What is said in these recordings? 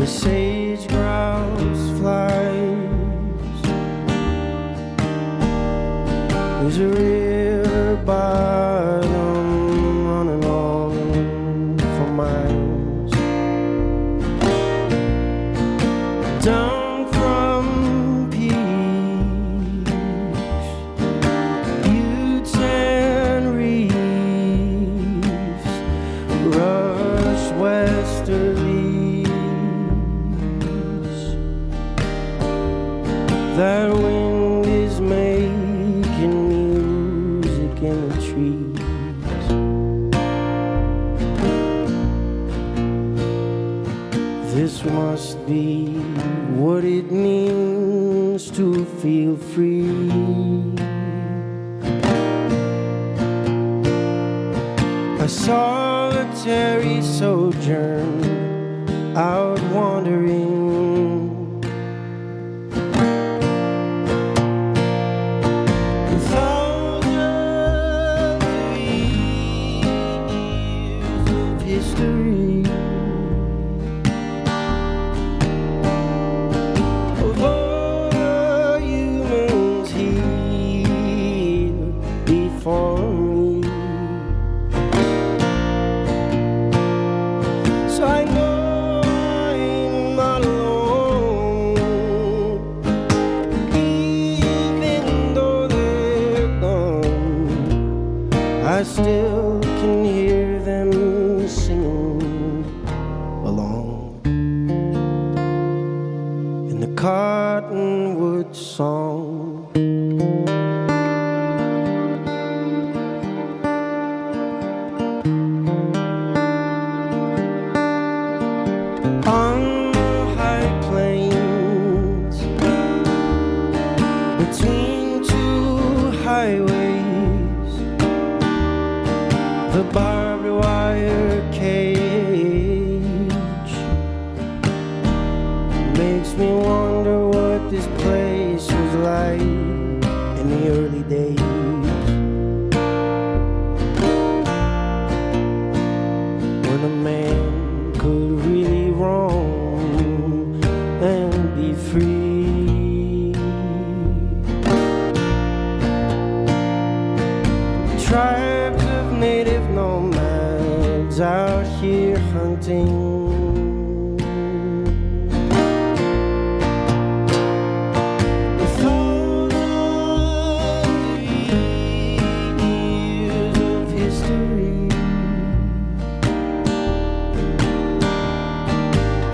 the sage grouse flies. There's a river bottom running on for miles down from peaks, buttes and reefs, rush westerlies. That wind is making music in the trees. This must be what it means to feel free. A solitary sojourn out wandering, thousands of years of history of all the humans here before me. So I know I'm not alone, even though they're gone. I still can hear them singing along in the Cottonwood Song. On the high plains between two highways, the barbed wire cage makes me wonder what this place was like in the early days, when a man could really roam and be free. Tribes of native nomads out here hunting, thousands of years of history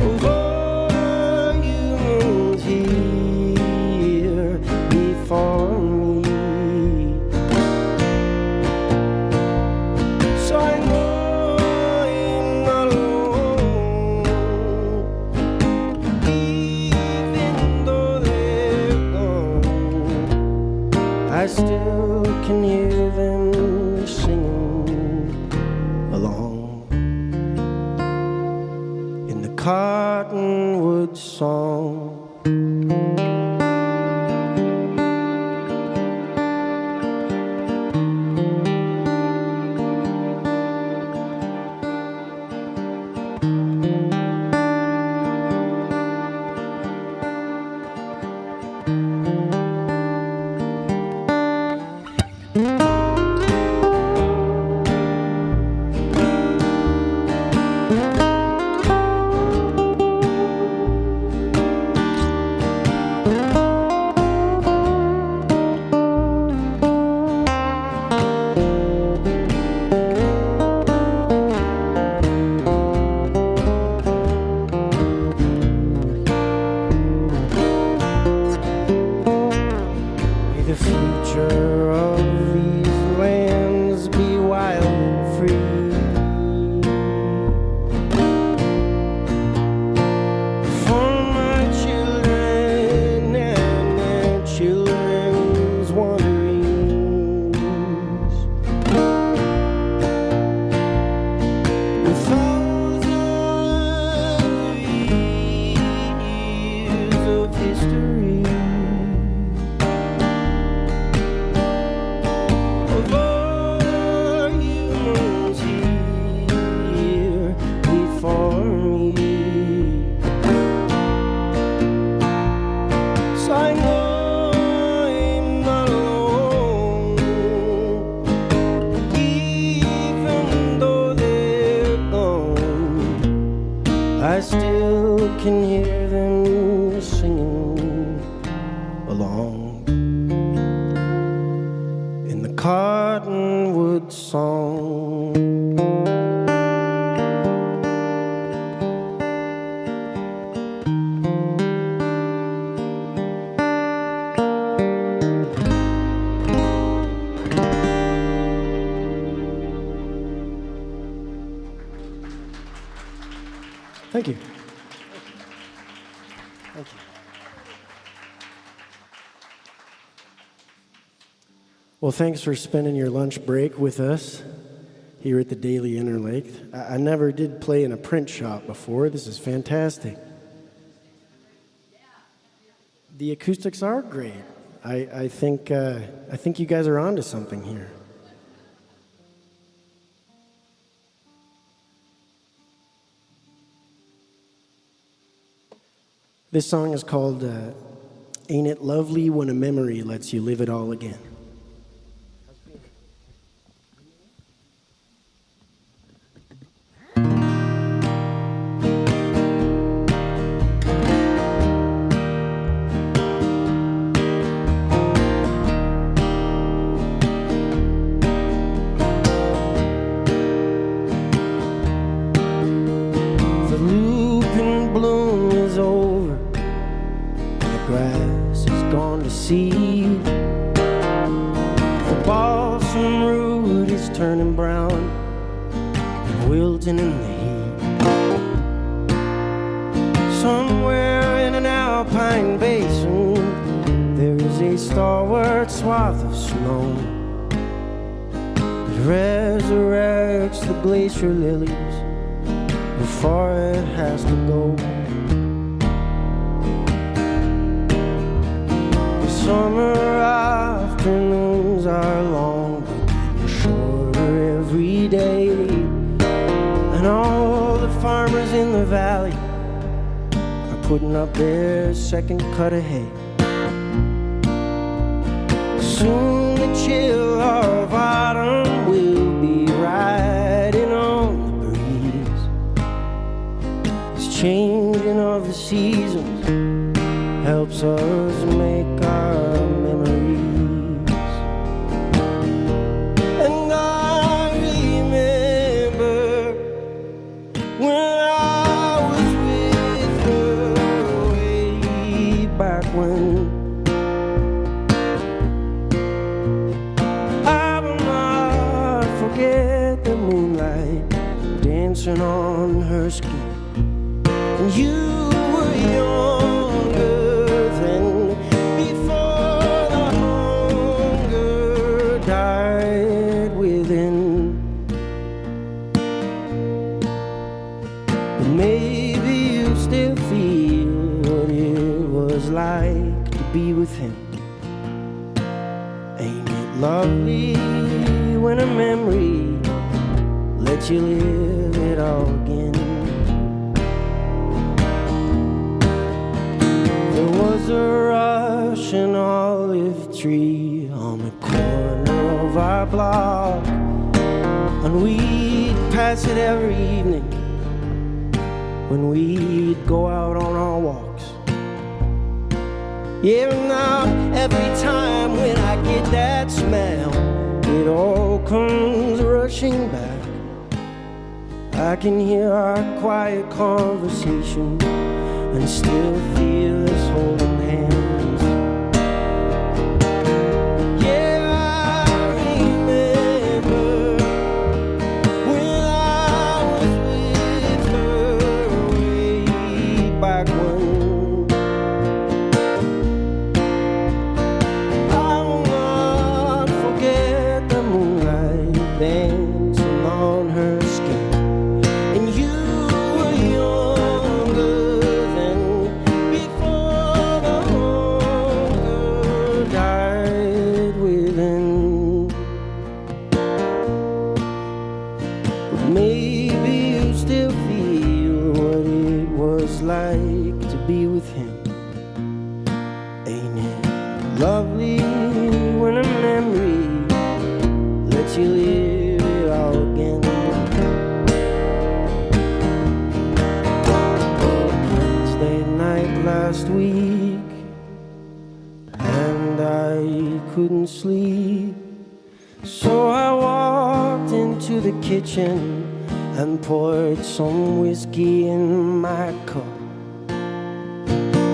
of all the humans here before me. So I know I'm not alone, even though they're gone. I still can hear them singing along in the Cottonwood Song. still can hear them singing along in the Cottonwood Song. Thank you. Thank you. Well, thanks for spending your lunch break with us here at the Daily Interlake. I never did play in a print shop before. This is fantastic. The acoustics are great. I think you guys are onto something here. This song is called Ain't It Lovely When a Memory Lets You Live It All Again. The looping bloom is over, the grass is gone to seed. The balsam root is turning brown and wilting in the heat. Somewhere in an alpine basin, there is a stalwart swath of snow that resurrects the glacier lilies before it has to go. The summer afternoons are long, but getting shorter every day. And all the farmers in the valley are putting up their second cut of hay. Soon the chill of autumn will be riding on the breeze. Changing of the seasons helps us make our memories. And I remember when I was with her way back when. I will not forget the moonlight dancing on her skin. You were younger than before the hunger died within. But maybe you still feel what it was like to be with him. Ain't it lovely when a memory lets you live it all again? There was a Russian olive tree on the corner of our block, and we'd pass it every evening when we'd go out on our walks. Yeah, now every time when I get that smell, it all comes rushing back. I can hear our quiet conversation and still feel us holding hands. Yeah, I remember when I was with her way back when. I will not forget the moonlight dancing on her skin. And you were younger than before the hunger died within. But maybe you still feel what it was like to be with him. Ain't it lovely when a memory lets you live it all again? week, and I couldn't sleep. So I walked into the kitchen and poured some whiskey in my cup.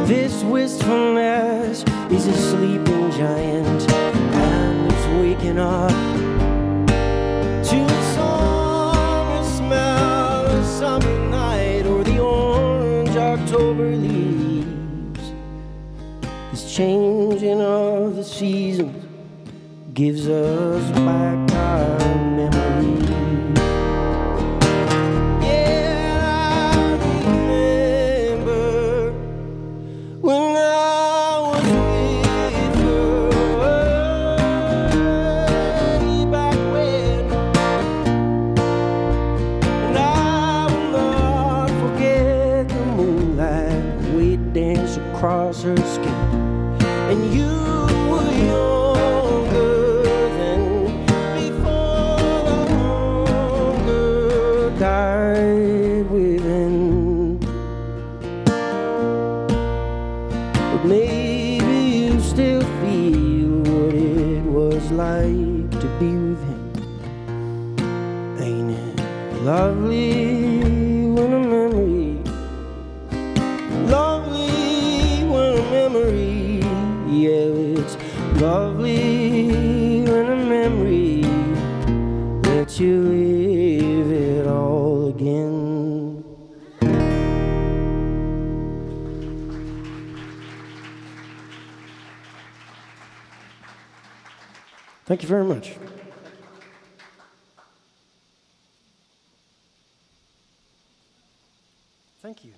This wistfulness is a sleeping giant, and it's waking up to the song and smell of summer night or the orange October leaves. This changing of the seasons gives us back our memories. Across her skin, and you were younger than before the hunger died within. But maybe you still feel what it was like to be with him. Ain't it lovely when a memory, lovely memory, yeah, it's lovely when a memory lets you live it all again. Thank you very much. Thank you.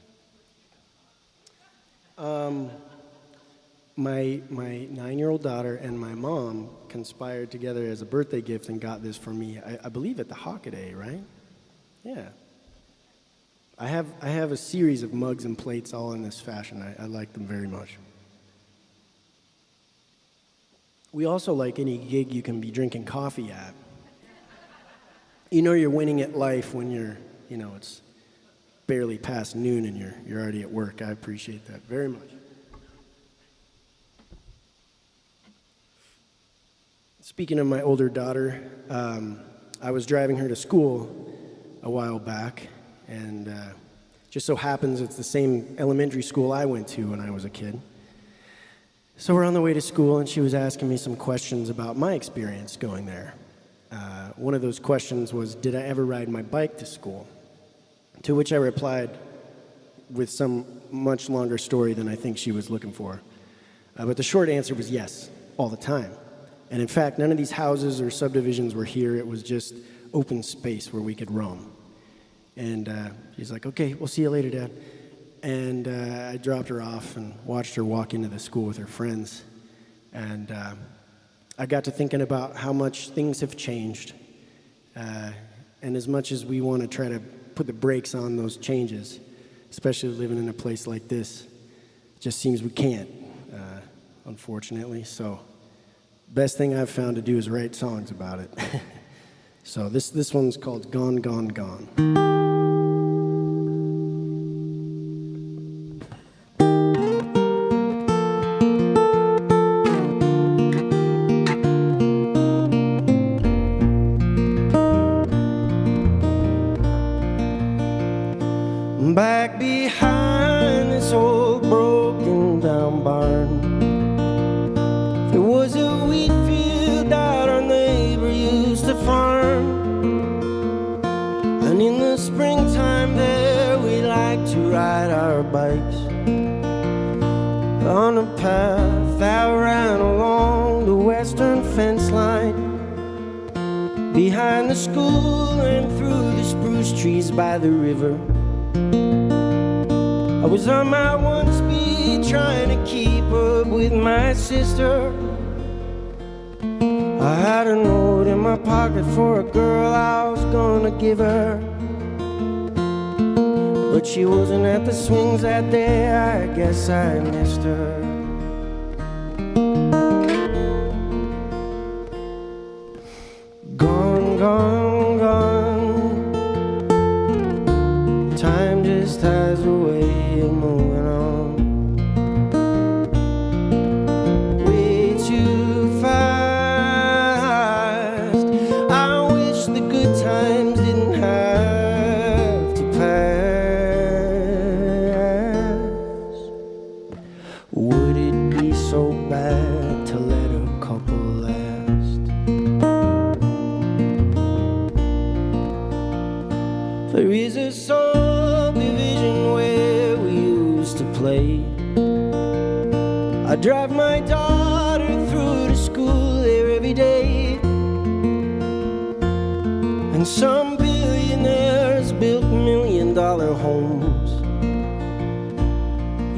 My 9-year-old daughter and my mom conspired together as a birthday gift and got this for me, I believe at the Hockaday, right? Yeah. I have a series of mugs and plates all in this fashion. I like them very much. We also like any gig you can be drinking coffee at. You know you're winning at life when it's barely past noon and you're already at work. I appreciate that very much. Speaking of my older daughter, I was driving her to school a while back, and just so happens it's the same elementary school I went to when I was a kid. So we're on the way to school, and she was asking me some questions about my experience going there. One of those questions was, did I ever ride my bike to school? To which I replied with some much longer story than I think she was looking for. But the short answer was yes, all the time. And in fact, none of these houses or subdivisions were here. It was just open space where we could roam. And she's like, okay, we'll see you later, Dad. And I dropped her off and watched her walk into the school with her friends. And I got to thinking about how much things have changed. And as much as we want to try to put the brakes on those changes, especially living in a place like this, it just seems we can't, unfortunately. So best thing I've found to do is write songs about it. So this one's called Gone, Gone, Gone. Back behind this old broken down barn, there was a wheat field that our neighbor used to farm. And in the springtime there we like to ride our bikes on a path that ran along the western fence line, behind the school and through the spruce trees by the river. I was on my one speed trying to keep up with my sister. I had a note in my pocket for a girl I was gonna give her, but she wasn't at the swings that day. I guess I missed her. Gone, gone, gone. Time just has a way of moving on. play. I drive my daughter through to school there every day. And some billionaires built $1-million homes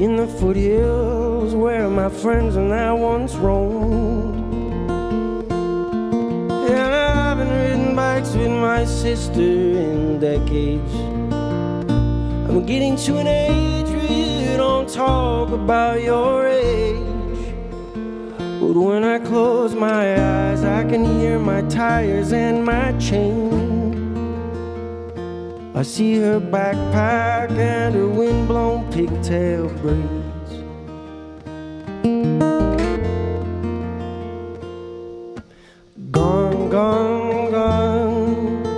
in the foothills where my friends and I once roamed. And I haven't ridden bikes with my sister in decades. I'm getting to an age where you don't talk about your age. But when I close my eyes, I can hear my tires and my chain. I see her backpack and her windblown pigtail braids. Gone, gone, gone.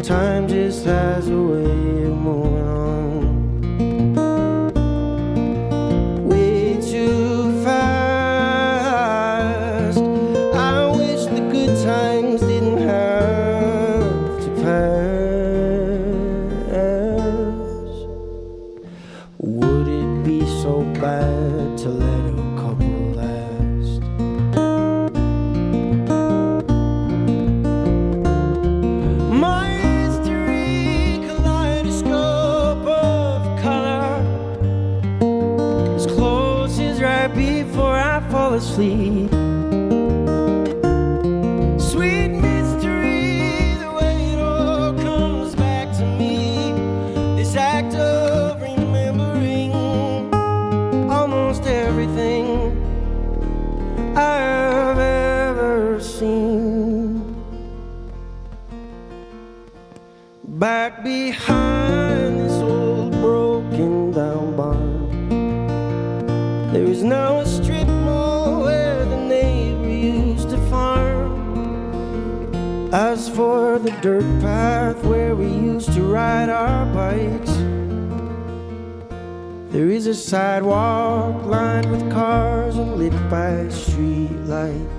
Time just has a way of moving on. Way too fast. I wish the good times didn't have to pass. Would it be so bad to let a couple last? My history kaleidoscope of color is closes right before I fall asleep. Sweet mystery, the way it all comes back to me. This act of remembering almost everything I've ever seen. Back behind this old broken down barn, there is now a strip mall where the neighbor used to farm. As for the dirt path where we used to ride our bikes, there is a sidewalk lined with cars and lit by street lights.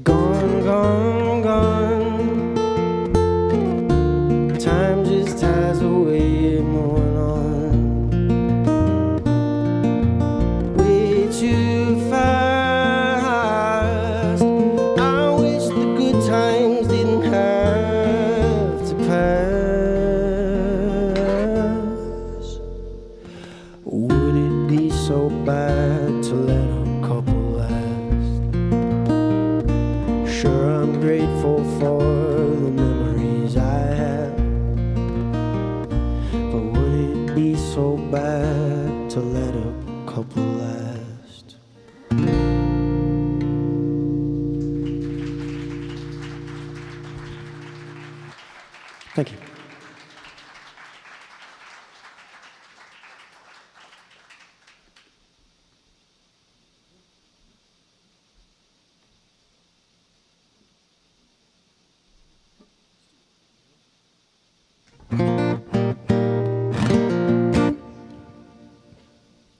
Gone, gone, gone. Time just has a way of moving on. Way too fast. I wish the good times didn't have to pass. Would it be so bad to let a couple last? Sure, I'm grateful for the memories I have, but would it be so bad to let a couple last? Thank you.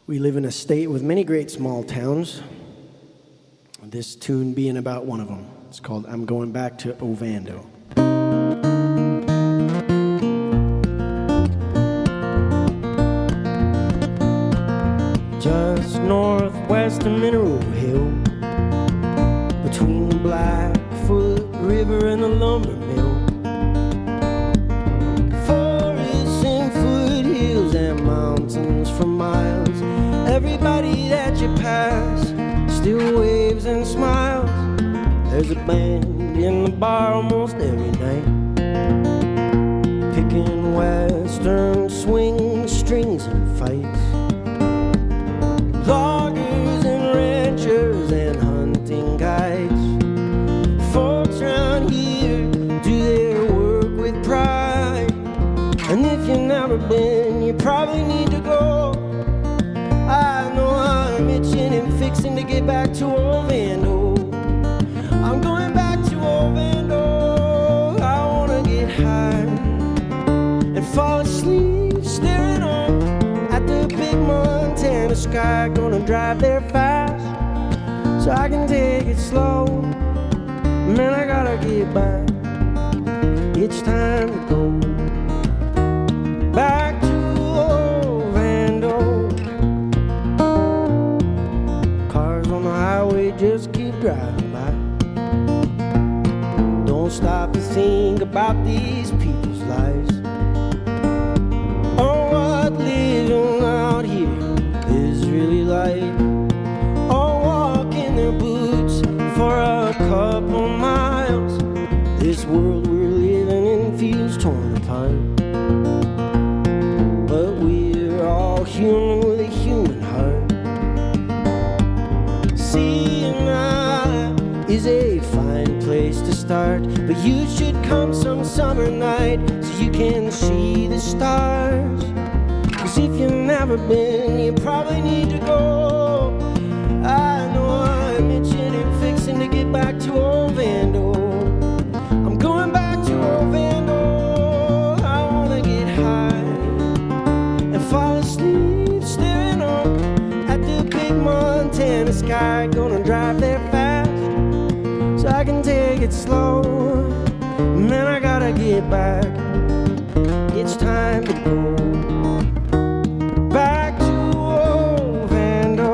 We live in a state with many great small towns, this tune being about one of them. It's called I'm Going Back to Ovando. Just northwest of Mineral Hill, between the Blackfoot River and the lumber mill, forests and foothills and mountains for miles. Everybody that you pass still waves and smiles. There's a band in the bar almost every night, picking western swing strings and fights. Loggers and ranchers and hunting guides. Folks around here do their work with pride. And if you've never been, you probably need to go. I know I'm itching and fixing to get back to Ovando. I'm going back to Ovando. I wanna get high and fall asleep staring up at the big Montana sky. Gonna drive there fast so I can take it slow. Man, I gotta get back. it's time to go back to Ovando. Cars on the highway just keep driving by. Don't stop to think about these people's lives. Oh, what living out here is really like. Oh, walk in their boots for a couple miles. This world we're living in feels torn apart. But we're all human with a human heart. Seeing eye is a fine place to start, but you should come some summer night so you can see the stars. 'Cause if you've never been, you probably need to go. I know I'm itching and fixing to get back to Ovando. I'm going back to Ovando. I wanna get high and fall asleep staring up at the big Montana sky. Gonna drive there fast so I can take it slow. Man, I gotta get back. It's time to go back to Ovando.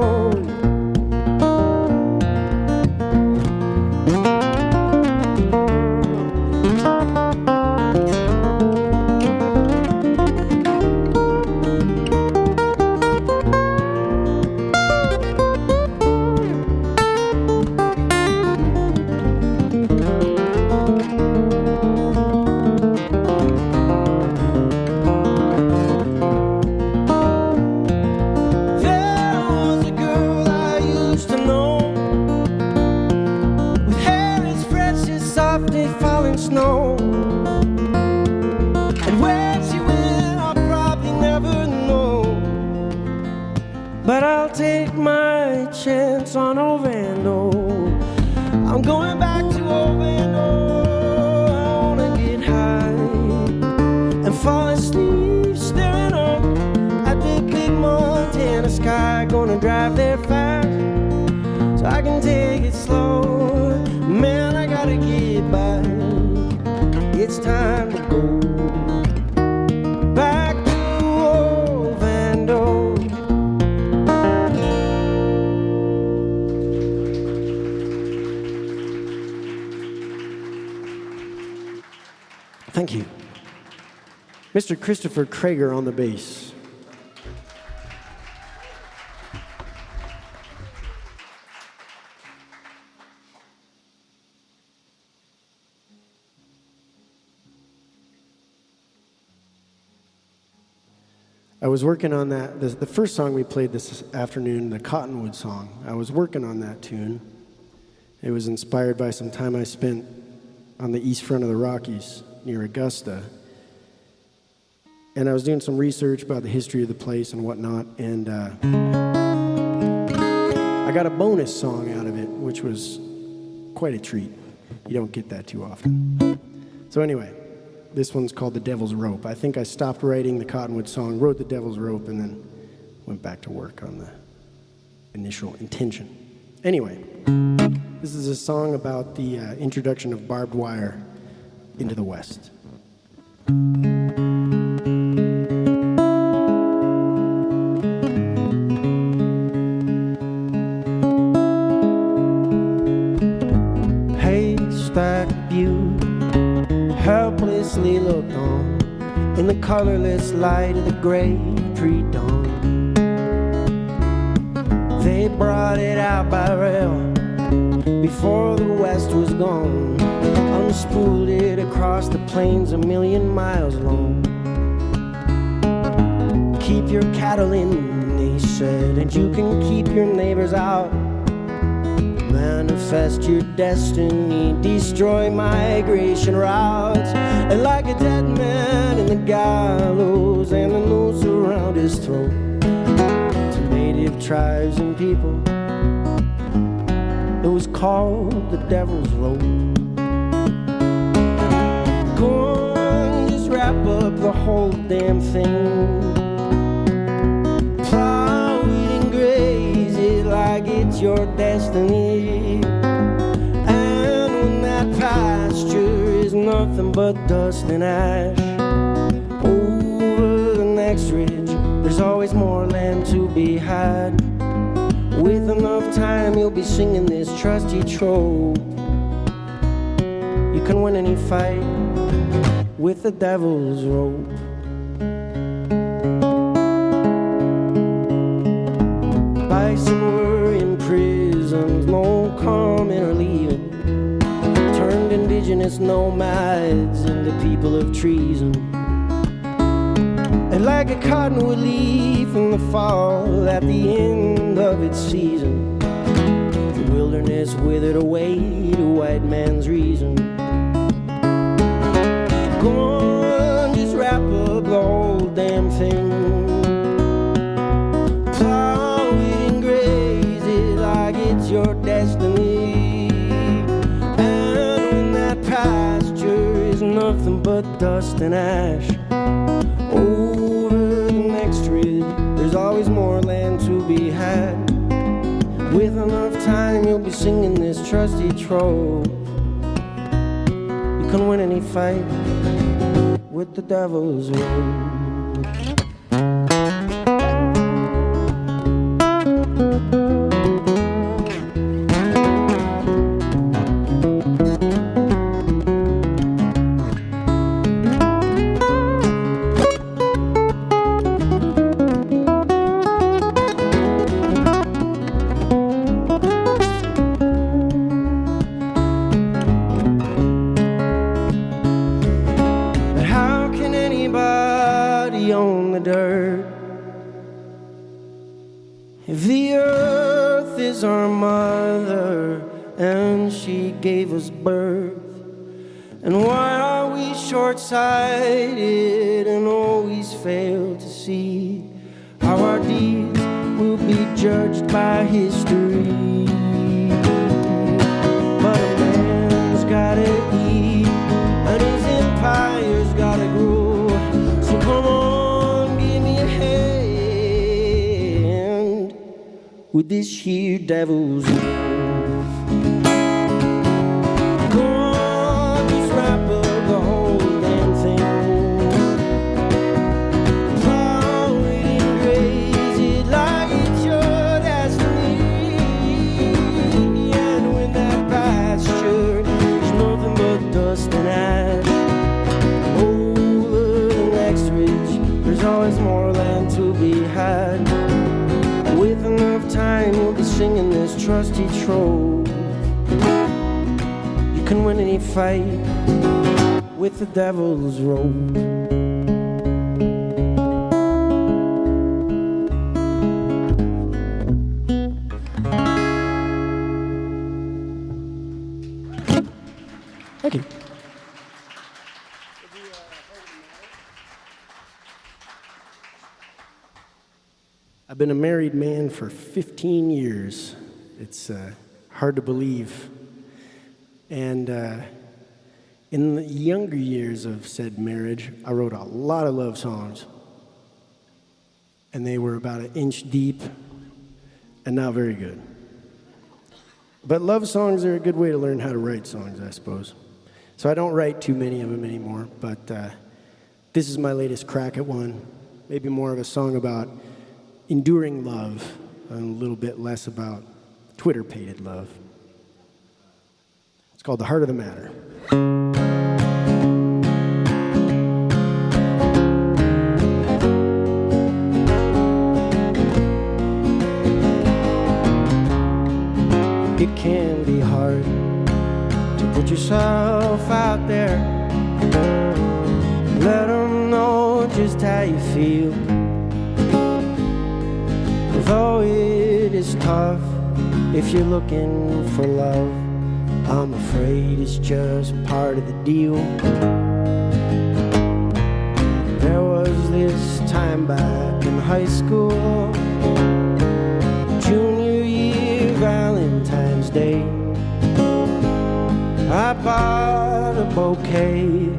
Snow, and where she went I'll probably never know, but I'll take my chance on Ovando. I'm going back to Ovando. I wanna get high and fall asleep staring up at the big Montana sky. Gonna drive there fast so I can take it slow. Man, I gotta get back. It's time to go back to Ovando. Thank you. Mr. Christopher Krager on the bass. I was working on that, the first song we played this afternoon, the Cottonwood Song. I was working on that tune. It was inspired by some time I spent on the east front of the Rockies near Augusta. And I was doing some research about the history of the place and whatnot, and I got a bonus song out of it, which was quite a treat. You don't get that too often. So anyway, this one's called The Devil's Rope. I think I stopped writing the Cottonwood Song, wrote The Devil's Rope, and then went back to work on the initial intention. Anyway, this is a song about the introduction of barbed wire into the West. Haystack view helplessly looked on in the colorless light of the gray pre-dawn. They brought it out by rail before the West was gone, unspooled it across the plains a million miles long. Keep your cattle in, they said, and you can keep your neighbors out. Manifest your destiny, destroy migration routes. And like a dead man in the gallows and the noose around his throat, to native tribes and people, it was called the Devil's Rope. Go on, just wrap up the whole damn thing. Plow it and graze it like it's your destiny. And when that pasture is no nothing but dust and ash. Over the next ridge, there's always more land to be had. With enough time, you'll be singing this trusty trope. You can win any fight with the devil's rope. Bison were in prisons, no coming or leaving. Turned indigenous nomads into people of treason. And like a cottonwood leaf in the fall at the end of its season, the wilderness withered away to white man's reason. Go on, just wrap up the whole damn thing. Plow it and graze it like it's your destiny. And when that pasture is nothing but dust and ash, over the next ridge, there's always more land to be had. With enough time, you'll be singing this trusty trope. You can win any fight with the devil's rope. On the dirt, if the earth is our mother and she gave us birth, and why are we short-sighted and always fail to see how our deeds will be judged by history? But a man's gotta eat and his empire's gotta grow, so come on, with this here devil's rope. Go on, just wrap up the whole damn thing. Plow it and graze it like it's your destiny. And when that pasture is nothing but dust and ash, over the next ridge, there's always more land to be had. With enough time, you'll be singing this trusty trope. You can win any fight with the devil's rope. Thank you. I've been a married man for 15 years. It's hard to believe. And in the younger years of said marriage, I wrote a lot of love songs. And they were about an inch deep and not very good. But love songs are a good way to learn how to write songs, I suppose. So I don't write too many of them anymore, but this is my latest crack at one. Maybe more of a song about enduring love, and a little bit less about Twitter-pated love. It's called The Heart of the Matter. It can be hard to put yourself out there, let them know just how you feel. Though it is tough if you're looking for love, I'm afraid it's just part of the deal. There was this time back in high school, junior year, Valentine's Day. I bought a bouquet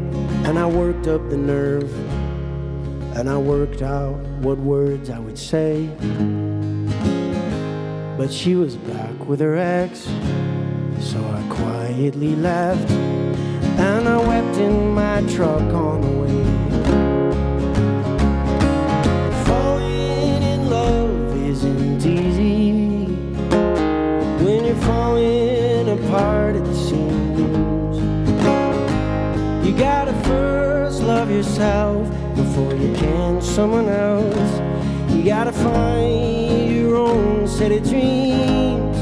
and I worked up the nerve, and I worked out what words I would say. But she was back with her ex, so I quietly left, and I wept in my truck on the way. Falling in love isn't easy when you're falling apart at the seams. You gotta first love yourself before you can someone else. You gotta find your own set of dreams.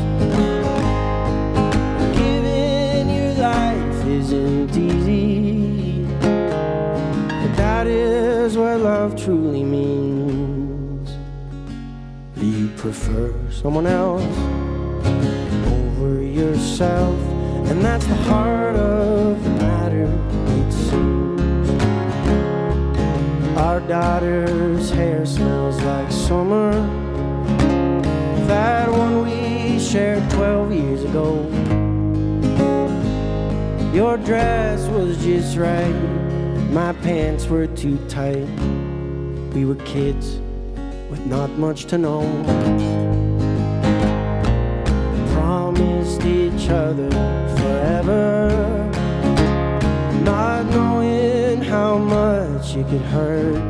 Giving your life isn't easy, but that is what love truly means. Do you prefer someone else over yourself? And that's the heart of the matter, it seems. Our daughter's hair smells like summer, that one we shared 12 years ago. Your dress was just right, my pants were too tight. We were kids with not much to know. Promised each other forever, not knowing how much it could hurt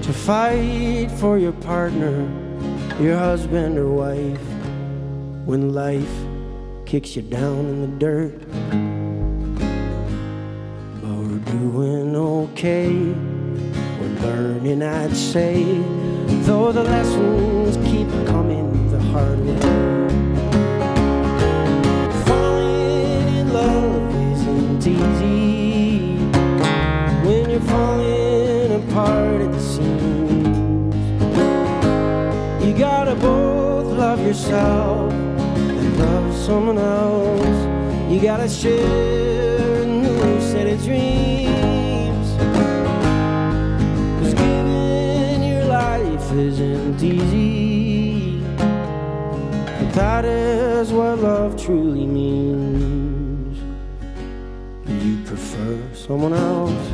to fight for your partner, your husband or wife, when life kicks you down in the dirt. But we're doing okay, we're learning, I'd say, though the lessons keep coming the hard way. Falling in love isn't easy when you're falling apart at the seams. You gotta both love yourself and love someone else. You gotta share a new set of dreams, 'cause giving your life isn't easy, but that is what love truly means. Do you prefer someone else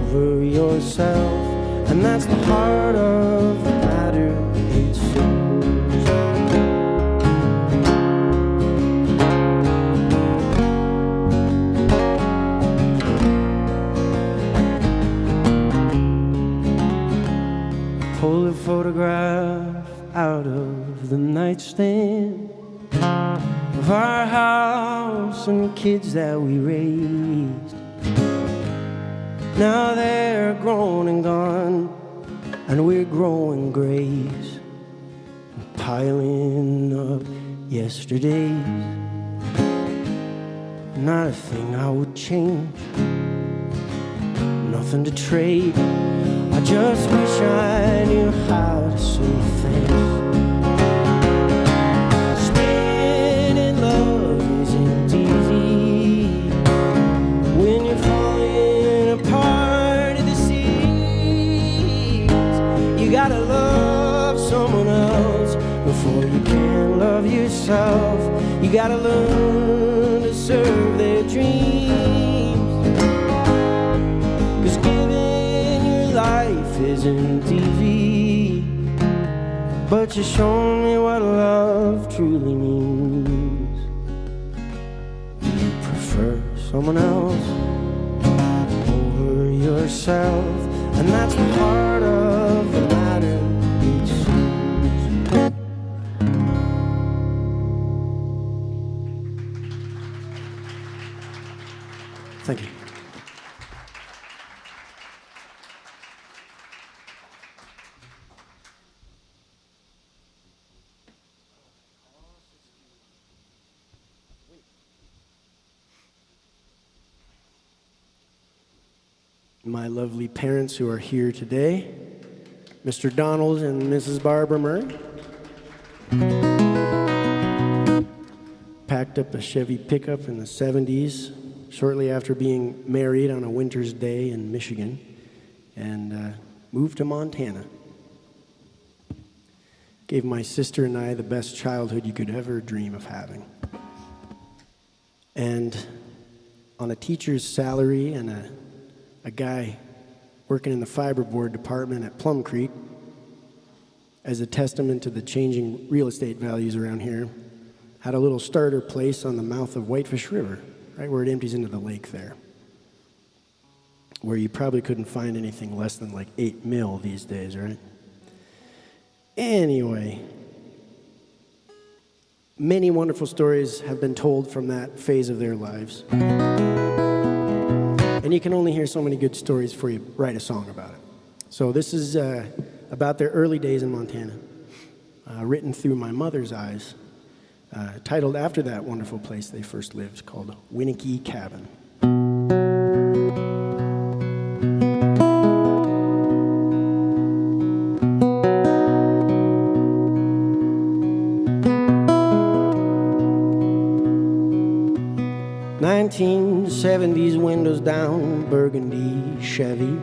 over yourself? And that's the heart of the matter, it seems. Pull a photograph out of the nightstand of our house and kids that we raised. Now they're grown and gone, and we're growing grays, and piling up yesterdays. Not a thing I would change, nothing to trade. I just wish I knew how to say thanks. Staying in love isn't easy when you're falling apart at the seams. You gotta love someone else before you can love yourself. You gotta learn to serve their dreams, 'cause giving your life isn't easy, but you shown me what love truly means. Do you prefer someone else over yourself? And that's the heart of the matter, it seems. Thank you. My lovely parents who are here today, Mr. Donald and Mrs. Barbara Murray. Packed up a Chevy pickup in the 70s, shortly after being married on a winter's day in Michigan, and moved to Montana. Gave my sister and I the best childhood you could ever dream of having. And on a teacher's salary and a guy working in the fiberboard department at Plum Creek, as a testament to the changing real estate values around here, had a little starter place on the mouth of Whitefish River, right where it empties into the lake there, where you probably couldn't find anything less than like 8 mil these days, right? Anyway, many wonderful stories have been told from that phase of their lives. And you can only hear so many good stories before you write a song about it. So this is about their early days in Montana, written through my mother's eyes, titled after that wonderful place they first lived, called Winnakee Cabin. 1970s, windows down, burgundy Chevy.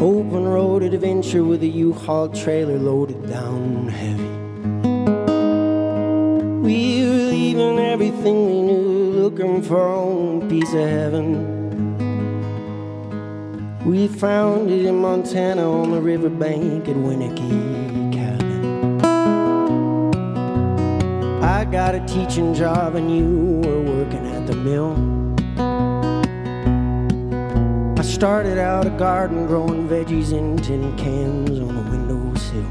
Open road adventure with a U-Haul trailer loaded down heavy. We were leaving everything we knew, looking for our own piece of heaven. We found it in Montana on the riverbank at Winnakee Cabin. I got a teaching job and you were working at the mill. I started out a garden growing veggies in tin cans on the windowsill.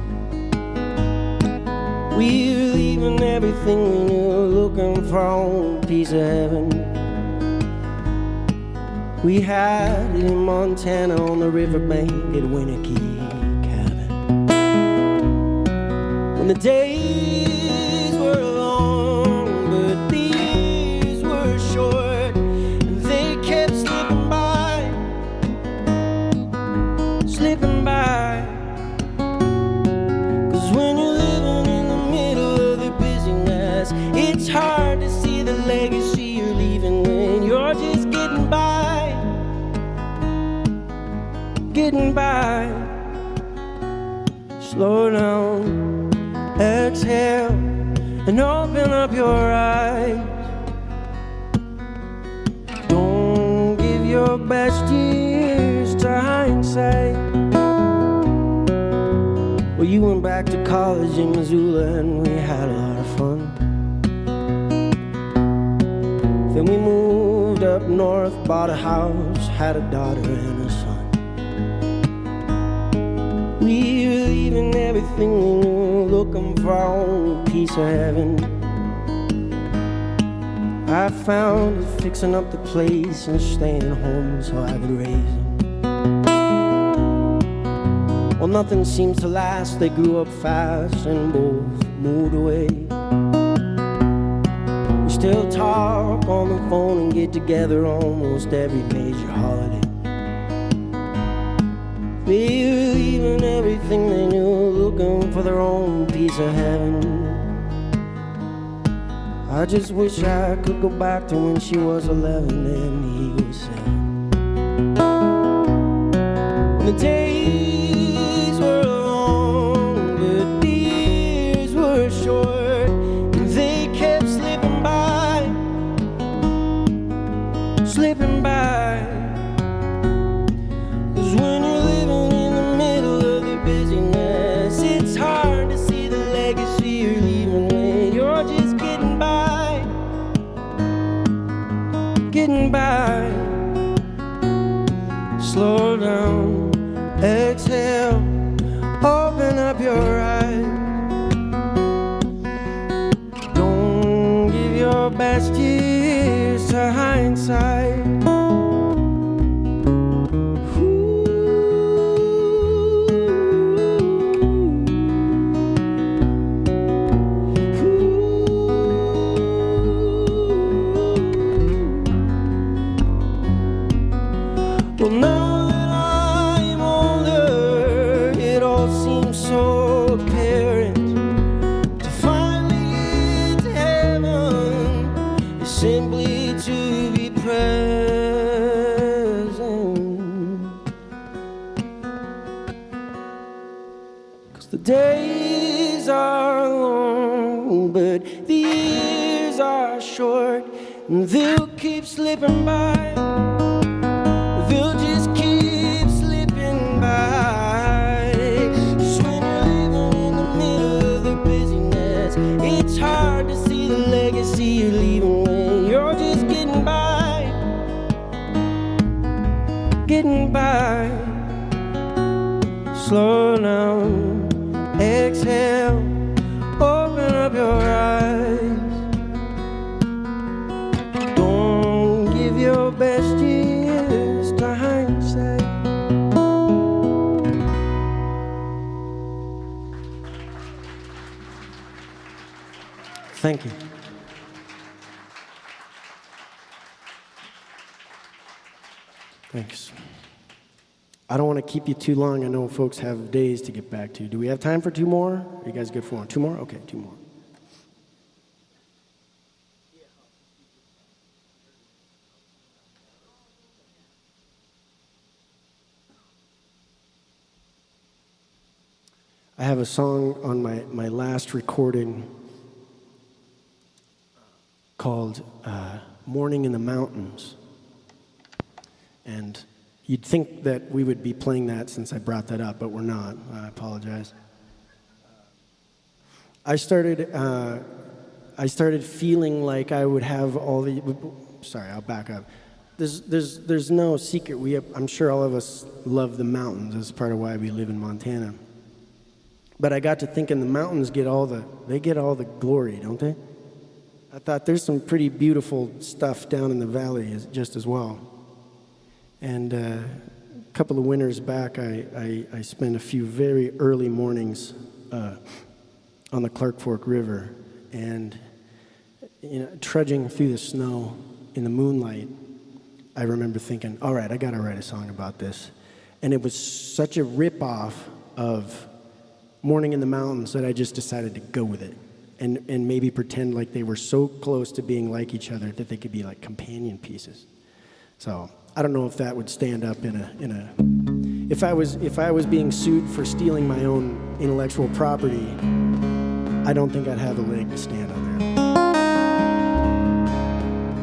We were leaving everything we knew, looking for our own piece of heaven. We had it in Montana on the riverbank at Winnakee Cabin. When the days were long, but the years were short, and they kept slipping by, slipping by. 'Cause when you're living in the middle of the busyness, it's hard to see the legacy you're leaving when you're just getting by, getting by. Slow down, exhale, and open up your eyes. Don't give your best years to hindsight. Well, you went back to college in Missoula and we had a lot of fun. Then we moved up north, bought a house, had a daughter and a son. We were leaving everything we knew, looking for our own piece of heaven. I found it fixing up the place and staying home so I could raise them. Well, nothing seems to last, they grew up fast and both moved away. We still talk on the phone and get together almost every major holiday. They were leaving everything they knew, looking for their own piece of heaven. I just wish I could go back to when she was 11 and he was 7. When the days were long, but the years were short, and they kept slipping by, slipping by. 'Cause when you're living in the middle of the busyness, it's hard to see the legacy you're leaving when you're just getting by, getting by. Slow down, exhale, open up your eyes. Don't give your best years to hindsight. Well, now that I'm older, it all seems so apparent. To finally get to heaven is simply to be present. 'Cause the days are long, but the years are short, and they'll keep slipping by. They'll just keep slipping by. Just when you're living in the middle of the busyness, it's hard to see the legacy you're leaving with. getting by. Slow down, exhale, open up your eyes. Don't give your best years to hindsight. Thank you. Thanks. I don't want to keep you too long. I know folks have days to get back to. Do we have time for two more? Are you guys good for one? Two more? Okay, two more. I have a song on my last recording called Morning in the Mountains. And you'd think that we would be playing that since I brought that up, but we're not. I apologize. I started feeling like I would have all the... Sorry, I'll back up. There's no secret. I'm sure all of us love the mountains. That's part of why we live in Montana. But I got to thinking the mountains get all the glory, don't they? I thought there's some pretty beautiful stuff down in the valley just as well. And a couple of winters back, I spent a few very early mornings on the Clark Fork River, and trudging through the snow in the moonlight. I remember thinking, all right, I got to write a song about this. And it was such a rip-off of Morning in the Mountains that I just decided to go with it and maybe pretend like they were so close to being like each other that they could be like companion pieces. So I don't know if that would stand up if I was being sued for stealing my own intellectual property, I don't think I'd have a leg to stand on there.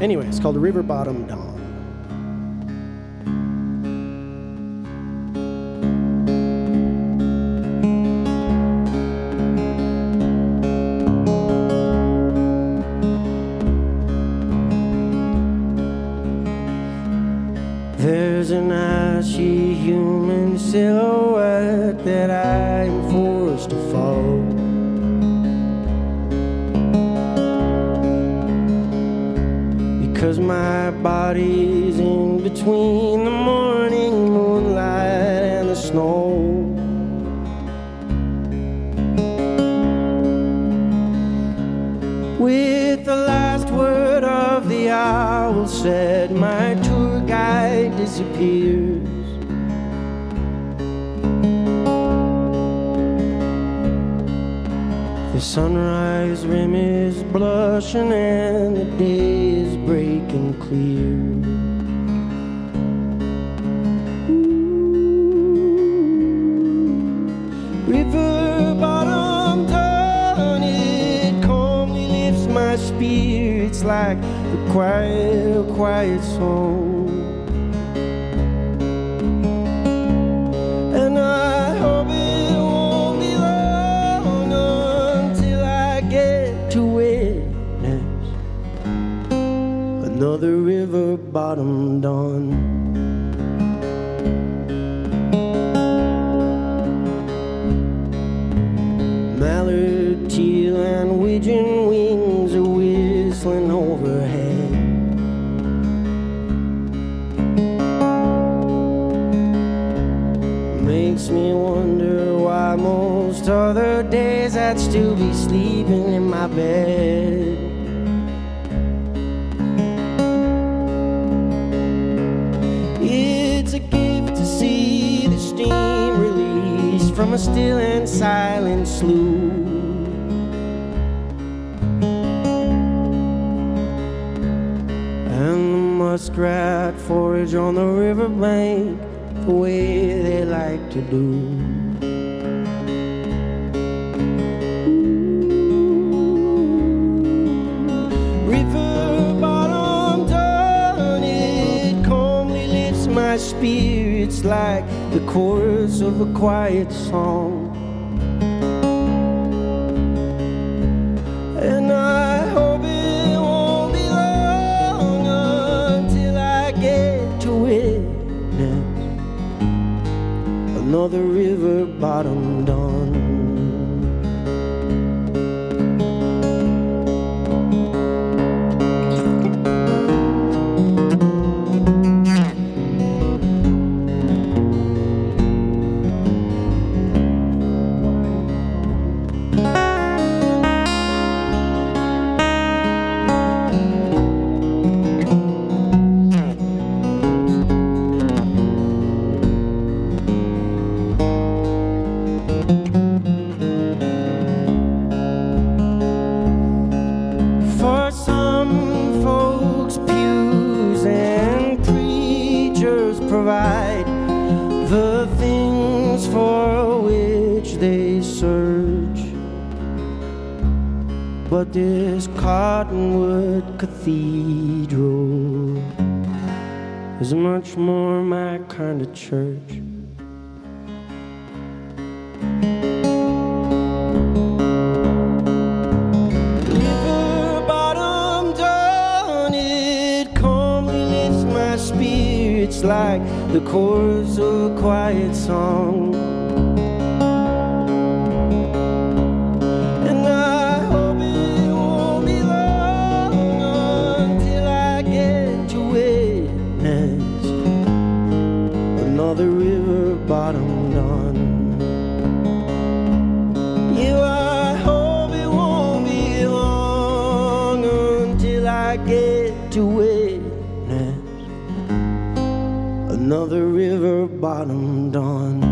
Anyway, it's called River Bottom Dawn. There's an ashy human silhouette that I am forced to follow. Because my body's in between the morning moonlight and the snow. With the last word of the owl said, my tour guide disappears. The sunrise rim is blushing and the day is breaking clear. River bottom dawn, it calmly lifts my spirits like the quiet song. And I hope it won't be long until I get to witness another river bottom dawn. Mallard, teal, and widgeon wings are whistling overhead. Makes me wonder why most other days I'd still be sleeping in my bed. It's a gift to see the steam released from a still and silent slough. And the muskrat forage on the riverbank the way they like to do. River bottom dawn, it calmly lifts my spirits like the chorus of a quiet song. And I hope it won't be long until I get to witness another river bottom dawn. Provide the things for which they search, but this Cottonwood Cathedral is much more my kind of church. River bottom dawn, it calmly lifts my spirits like the chorus of a quiet song. And I hope it won't be long until I get to witness another river bottom dawn. Yeah, I hope it won't be long until I get to witness another river bottom dawn.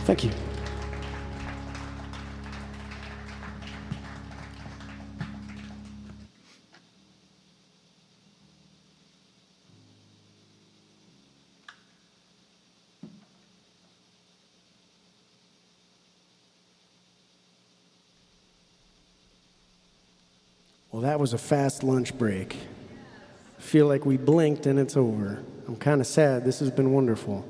Thank you. Well, that was a fast lunch break. I feel like we blinked and it's over. I'm kind of sad. This has been wonderful.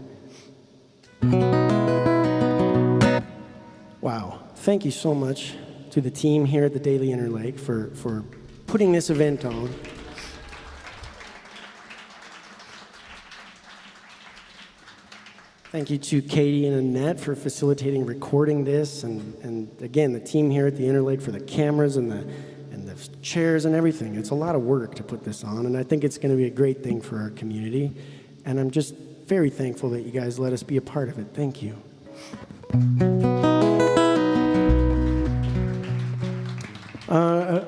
Wow. Thank you so much to the team here at the Daily Interlake for putting this event on. Thank you to Katie and Annette for facilitating recording this, and again, the team here at the Interlake for the cameras and the chairs and everything. It's a lot of work to put this on, and I think it's going to be a great thing for our community, and I'm just very thankful that you guys let us be a part of it. Thank you.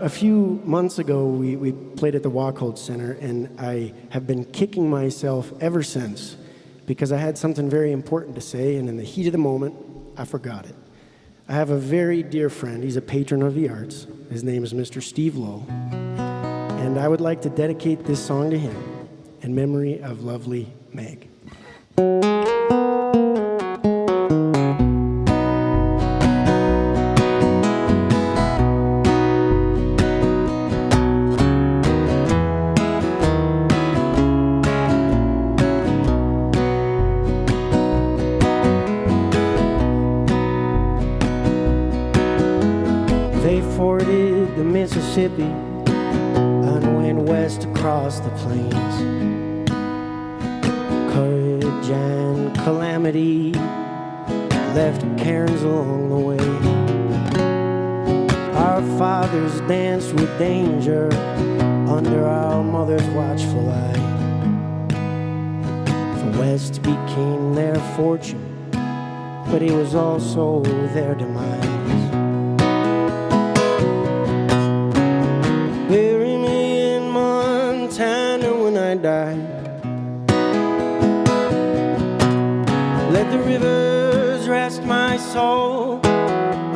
A few months ago, we played at the Wachold Center, and I have been kicking myself ever since because I had something very important to say, and in the heat of the moment, I forgot it. I have a very dear friend. He's a patron of the arts. His name is Mr. Steve Lowe, and I would like to dedicate this song to him in memory of lovely Meg. They forded the Mississippi and went west across the plains. Courage and calamity left cairns along the way. Our fathers danced with danger under our mother's watchful eye. The West became their fortune, but it was also their demise. Bury me in Montana when I die. Let the rivers rest my soul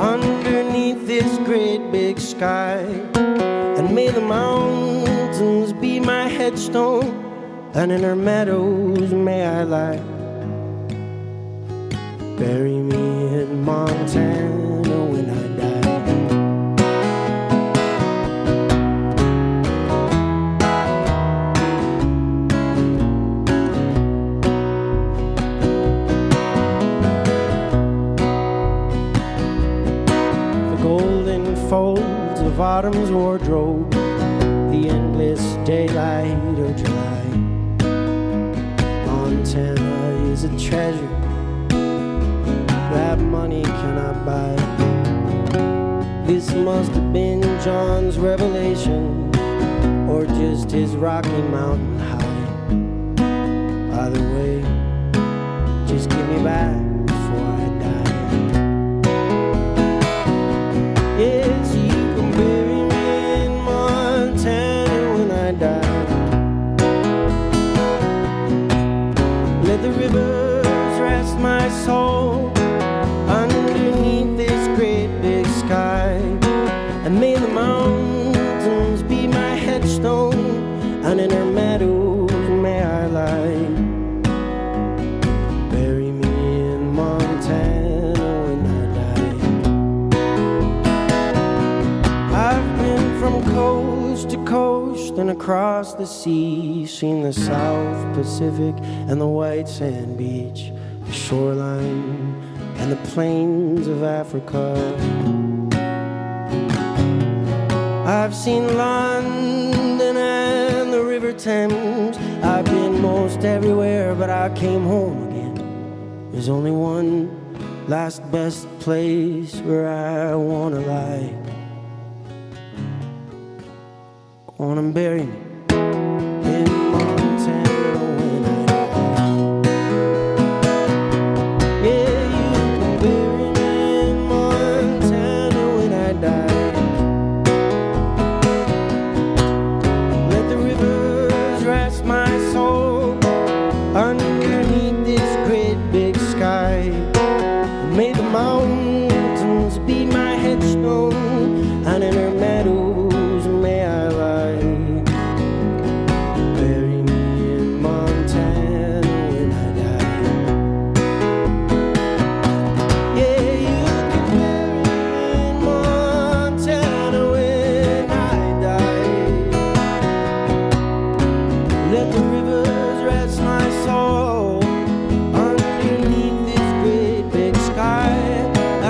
underneath this great big sky. And may the mountains be my headstone, and in her meadows may I lie. Bury me in Montana when I die. Folds of autumn's wardrobe the endless daylight of July. Montana is a treasure that money cannot buy. This must have been John's revelation, or just his Rocky Mountain high. Either way, just give me back before I die. Yes, you can bury me in Montana when I die. Let the rivers rest my soul underneath this great big sky, and may the mountains be my headstone, and in her meadows may I lie. Bury me in Montana when I die. I've been from coast to coast and across the sea, seen the South Pacific and the white sand beach, the shoreline and the plains of Africa. I've seen London and the River Thames. I've been most everywhere, but I came home again. There's only one last best place where I wanna lie. Go on and bury me in Montana when I die. Yeah, you can bury me in Montana when I die. My soul underneath this great big sky. May the mountains be my headstone, and in her meadows may I lie. Bury me in Montana when I die. Yeah, you can bury me in Montana when I die. Let the rivers rest my soul underneath this great big sky,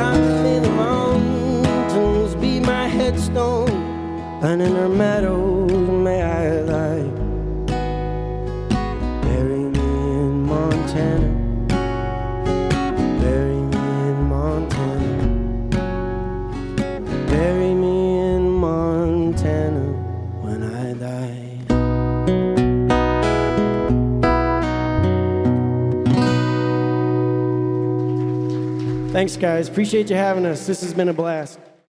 and may the mountains be my headstone, and in her meadows may I lie. Bury me in Montana, bury me in Montana, bury me in Montana when I die. Thanks, guys. Appreciate you having us. This has been a blast.